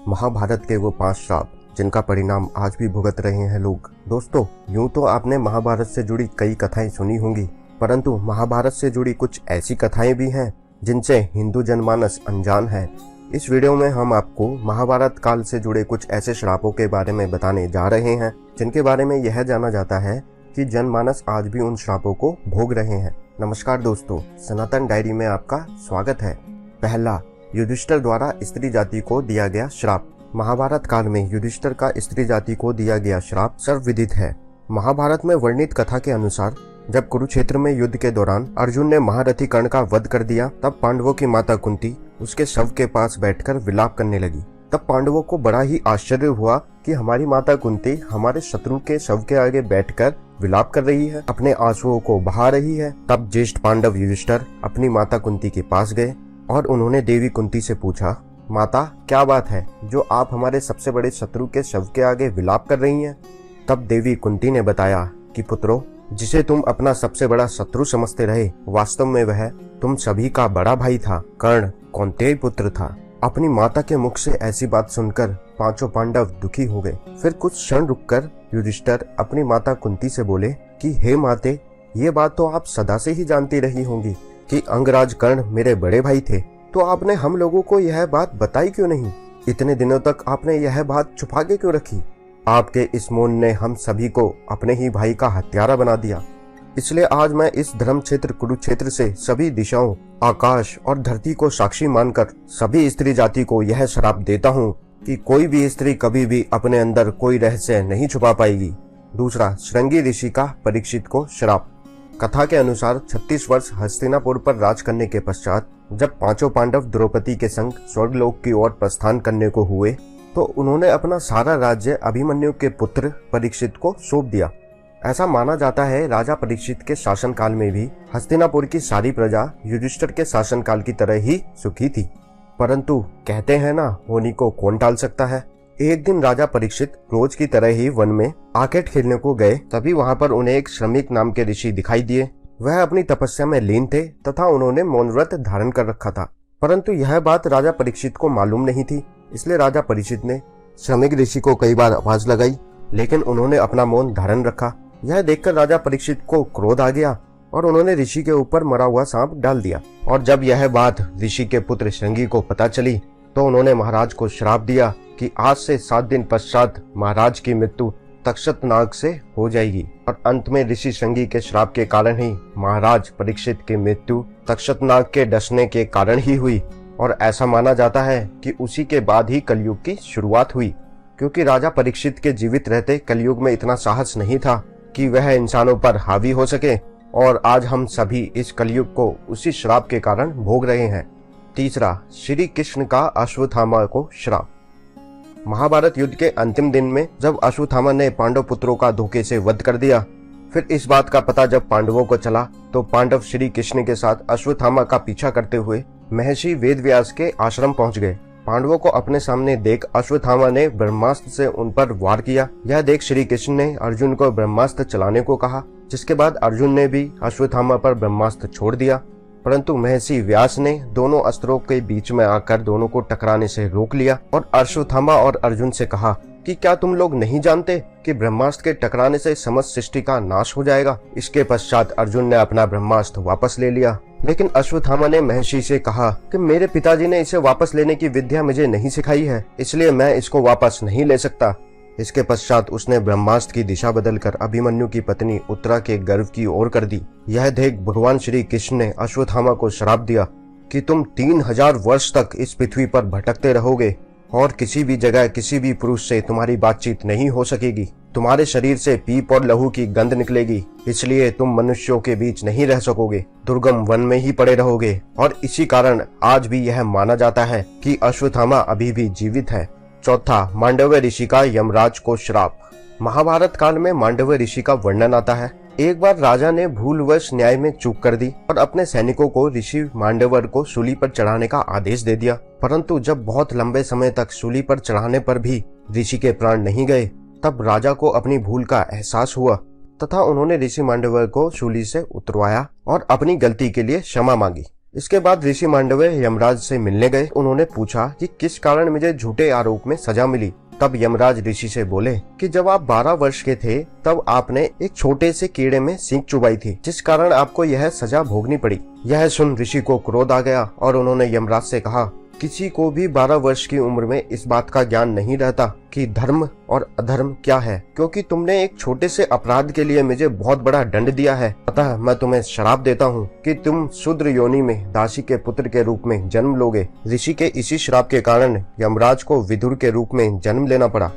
महाभारत के वो 5 श्राप जिनका परिणाम आज भी भुगत रहे हैं लोग। दोस्तों, यूं तो आपने महाभारत से जुड़ी कई कथाएं सुनी होंगी, परंतु महाभारत से जुड़ी कुछ ऐसी कथाएं भी हैं जिनसे हिंदू जनमानस अनजान है। इस वीडियो में हम आपको महाभारत काल से जुड़े कुछ ऐसे श्रापों के बारे में बताने जा रहे हैं जिनके बारे में यह जाना जाता है कि जनमानस आज भी उन श्रापों को भोग रहे हैं। नमस्कार दोस्तों, सनातन डायरी में आपका स्वागत है। पहला, युधिष्ठिर द्वारा स्त्री जाति को दिया गया श्राप। महाभारत काल में युधिष्ठिर का स्त्री जाति को दिया गया श्राप सर्वविदित है। महाभारत में वर्णित कथा के अनुसार जब कुरुक्षेत्र में युद्ध के दौरान अर्जुन ने महारथी कर्ण का वध कर दिया, तब पांडवों की माता कुंती उसके शव के पास बैठकर विलाप करने लगी। तब पांडवों को बड़ा ही आश्चर्य हुआ कि हमारी माता कुंती हमारे शत्रु के शव के आगे बैठकर विलाप कर रही है, अपने आंसुओं को बहा रही है। तब ज्येष्ठ पांडव युधिष्ठिर अपनी माता कुंती के पास गए और उन्होंने देवी कुंती से पूछा, माता क्या बात है जो आप हमारे सबसे बड़े शत्रु के शव के आगे विलाप कर रही हैं? तब देवी कुंती ने बताया कि पुत्रों, जिसे तुम अपना सबसे बड़ा शत्रु समझते रहे, वास्तव में वह तुम सभी का बड़ा भाई था। कर्ण कौंतेय पुत्र था। अपनी माता के मुख से ऐसी बात सुनकर पांचों पांडव दुखी हो गए। फिर कुछ क्षण रुककर युधिष्ठिर अपनी माता कुंती से बोले कि हे माते, ये बात तो आप सदा से ही जानती रही होंगी कि अंगराज कर्ण मेरे बड़े भाई थे, तो आपने हम लोगों को यह बात बताई क्यों नहीं? इतने दिनों तक आपने यह बात छुपा के क्यों रखी? आपके इस मौन ने हम सभी को अपने ही भाई का हत्यारा बना दिया। इसलिए आज मैं इस धर्म क्षेत्र कुरुक्षेत्र से सभी दिशाओं, आकाश और धरती को साक्षी मानकर सभी स्त्री जाति को यह श्राप देता हूँ कि कोई भी स्त्री कभी भी अपने अंदर कोई रहस्य नहीं छुपा पाएगी। दूसरा, श्रृंगी ऋषि का परीक्षित को श्राप। कथा के अनुसार 36 वर्ष हस्तिनापुर पर राज करने के पश्चात जब पांचों पांडव द्रौपदी के संग स्वर्गलोक की ओर प्रस्थान करने को हुए, तो उन्होंने अपना सारा राज्य अभिमन्यु के पुत्र परीक्षित को सौंप दिया। ऐसा माना जाता है राजा परीक्षित के शासनकाल में भी हस्तिनापुर की सारी प्रजा युधिष्ठिर के शासनकाल की तरह ही सुखी थी। परंतु कहते हैं ना, होनी को कौन टाल सकता है। एक दिन राजा परीक्षित रोज की तरह ही वन में आकेट खेलने को गए। तभी वहां पर उन्हें एक श्रमिक नाम के ऋषि दिखाई दिए। वह अपनी तपस्या में लीन थे तथा उन्होंने मौन व्रत धारण कर रखा था। परंतु यह बात राजा परीक्षित को मालूम नहीं थी। इसलिए राजा परीक्षित ने श्रमिक ऋषि को कई बार आवाज लगाई, लेकिन उन्होंने अपना मौन धारण रखा। यह देखकर राजा परीक्षित को क्रोध आ गया और उन्होंने ऋषि के ऊपर मरा हुआ सांप डाल दिया। और जब यह बात ऋषि के पुत्र श्रृंगी को पता चली, तो उन्होंने महाराज को श्राप दिया कि आज से 7 दिन पश्चात महाराज की मृत्यु तक्षत नाग से हो जाएगी। और अंत में ऋषि श्रृंगी के श्राप के कारण ही महाराज परीक्षित की मृत्यु तक्षत नाग के डसने के कारण ही हुई। और ऐसा माना जाता है कि उसी के बाद ही कलयुग की शुरुआत हुई, क्योंकि राजा परीक्षित के जीवित रहते कलयुग में इतना साहस नहीं था कि वह इंसानों पर हावी हो सके। और आज हम सभी इस कलयुग को उसी श्राप के कारण भोग रहे हैं। तीसरा, श्री कृष्ण का अश्वत्थामा को श्राप। महाभारत युद्ध के अंतिम दिन में जब अश्वत्थामा ने पांडव पुत्रों का धोखे से वध कर दिया, फिर इस बात का पता जब पांडवों को चला, तो पांडव श्री कृष्ण के साथ अश्वत्थामा का पीछा करते हुए महर्षि वेदव्यास के आश्रम पहुंच गए। पांडवों को अपने सामने देख अश्वत्थामा ने ब्रह्मास्त्र से उन पर वार किया। यह देख श्री कृष्ण ने अर्जुन को ब्रह्मास्त्र चलाने को कहा, जिसके बाद अर्जुन ने भी अश्वत्थामा पर ब्रह्मास्त्र छोड़ दिया। परंतु महर्षि व्यास ने दोनों अस्त्रों के बीच में आकर दोनों को टकराने से रोक लिया और अश्वत्थामा और अर्जुन से कहा कि क्या तुम लोग नहीं जानते कि ब्रह्मास्त्र के टकराने से समस्त सृष्टि का नाश हो जाएगा? इसके पश्चात अर्जुन ने अपना ब्रह्मास्त्र वापस ले लिया। लेकिन अश्वत्थामा ने महर्षि से कहा कि मेरे पिताजी ने इसे वापस लेने की विद्या मुझे नहीं सिखाई है, इसलिए मैं इसको वापस नहीं ले सकता। इसके पश्चात उसने ब्रह्मास्त्र की दिशा बदलकर अभिमन्यु की पत्नी उत्तरा के गर्भ की ओर कर दी। यह देख भगवान श्री कृष्ण ने अश्वत्थामा को श्राप दिया कि तुम 3000 वर्ष तक इस पृथ्वी पर भटकते रहोगे और किसी भी जगह किसी भी पुरुष से तुम्हारी बातचीत नहीं हो सकेगी। तुम्हारे शरीर से पीप और लहू की गंध निकलेगी, इसलिए तुम मनुष्यों के बीच नहीं रह सकोगे, दुर्गम वन में ही पड़े रहोगे। और इसी कारण आज भी यह माना जाता है कि अश्वत्थामा अभी भी जीवित है। चौथा, मांडव्य ऋषि का यमराज को श्राप। महाभारत काल में मांडव्य ऋषि का वर्णन आता है। एक बार राजा ने भूलवश न्याय में चूक कर दी और अपने सैनिकों को ऋषि मांडवर को सूली पर चढ़ाने का आदेश दे दिया। परंतु जब बहुत लंबे समय तक सूली पर चढ़ाने पर भी ऋषि के प्राण नहीं गए, तब राजा को अपनी भूल का एहसास हुआ तथा उन्होंने ऋषि मांडवर को सूली से उतरवाया और अपनी गलती के लिए क्षमा मांगी। इसके बाद ऋषि मांडव्य यमराज से मिलने गए। उन्होंने पूछा कि किस कारण मुझे झूठे आरोप में सजा मिली। तब यमराज ऋषि से बोले कि जब आप 12 वर्ष के थे तब आपने एक छोटे से कीड़े में सींग चुबाई थी, जिस कारण आपको यह सजा भोगनी पड़ी। यह सुन ऋषि को क्रोध आ गया और उन्होंने यमराज से कहा, किसी को भी 12 वर्ष की उम्र में इस बात का ज्ञान नहीं रहता कि धर्म और अधर्म क्या है, क्योंकि तुमने एक छोटे से अपराध के लिए मुझे बहुत बड़ा दंड दिया है। अतः मैं तुम्हें श्राप देता हूँ कि तुम शूद्र योनि में दासी के पुत्र के रूप में जन्म लोगे। ऋषि के इसी श्राप के कारण यमराज को विदुर के रूप में जन्म लेना पड़ा।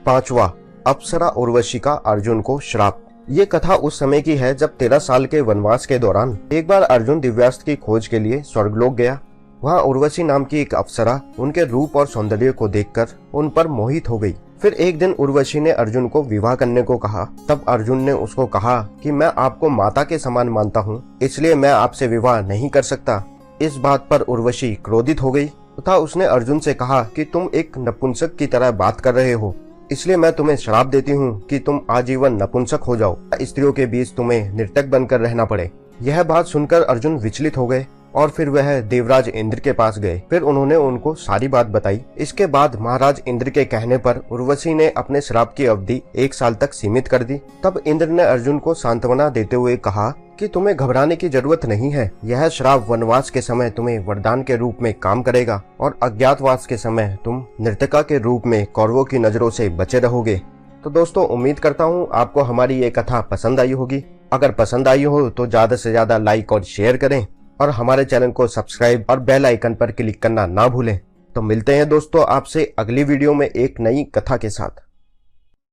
5वां, अप्सरा उर्वशी का अर्जुन को श्राप। ये कथा उस समय की है जब 13 साल के वनवास के दौरान एक बार अर्जुन दिव्यास्त्र की खोज के लिए स्वर्गलोक गया। वहाँ उर्वशी नाम की एक अप्सरा उनके रूप और सौंदर्य को देखकर उन पर मोहित हो गई। फिर एक दिन उर्वशी ने अर्जुन को विवाह करने को कहा। तब अर्जुन ने उसको कहा कि मैं आपको माता के समान मानता हूँ, इसलिए मैं आपसे विवाह नहीं कर सकता। इस बात पर उर्वशी क्रोधित हो गई तथा उसने अर्जुन से कहा कि तुम एक नपुंसक की तरह बात कर रहे हो, इसलिए मैं तुम्हें श्राप देती हूँ कि तुम आजीवन नपुंसक हो जाओ, स्त्रियों के बीच तुम्हें नर्तक बनकर रहना पड़े। यह बात सुनकर अर्जुन विचलित हो गए और फिर वह देवराज इंद्र के पास गए। फिर उन्होंने उनको सारी बात बताई। इसके बाद महाराज इंद्र के कहने पर उर्वशी ने अपने श्राप की अवधि 1 साल तक सीमित कर दी। तब इंद्र ने अर्जुन को सांत्वना देते हुए कहा कि तुम्हें घबराने की जरूरत नहीं है। यह श्राप वनवास के समय तुम्हें वरदान के रूप में काम करेगा और अज्ञातवास के समय तुम नर्तका के रूप में कौरवों की नजरों से बचे रहोगे। तो दोस्तों, उम्मीद करता हूँ आपको हमारी ये कथा पसंद आई होगी। अगर पसंद आई हो तो ज्यादा से ज्यादा लाइक और शेयर करें और हमारे चैनल को सब्सक्राइब और बेल आइकन पर क्लिक करना ना भूलें। तो मिलते हैं दोस्तों आपसे अगली वीडियो में एक नई कथा के साथ।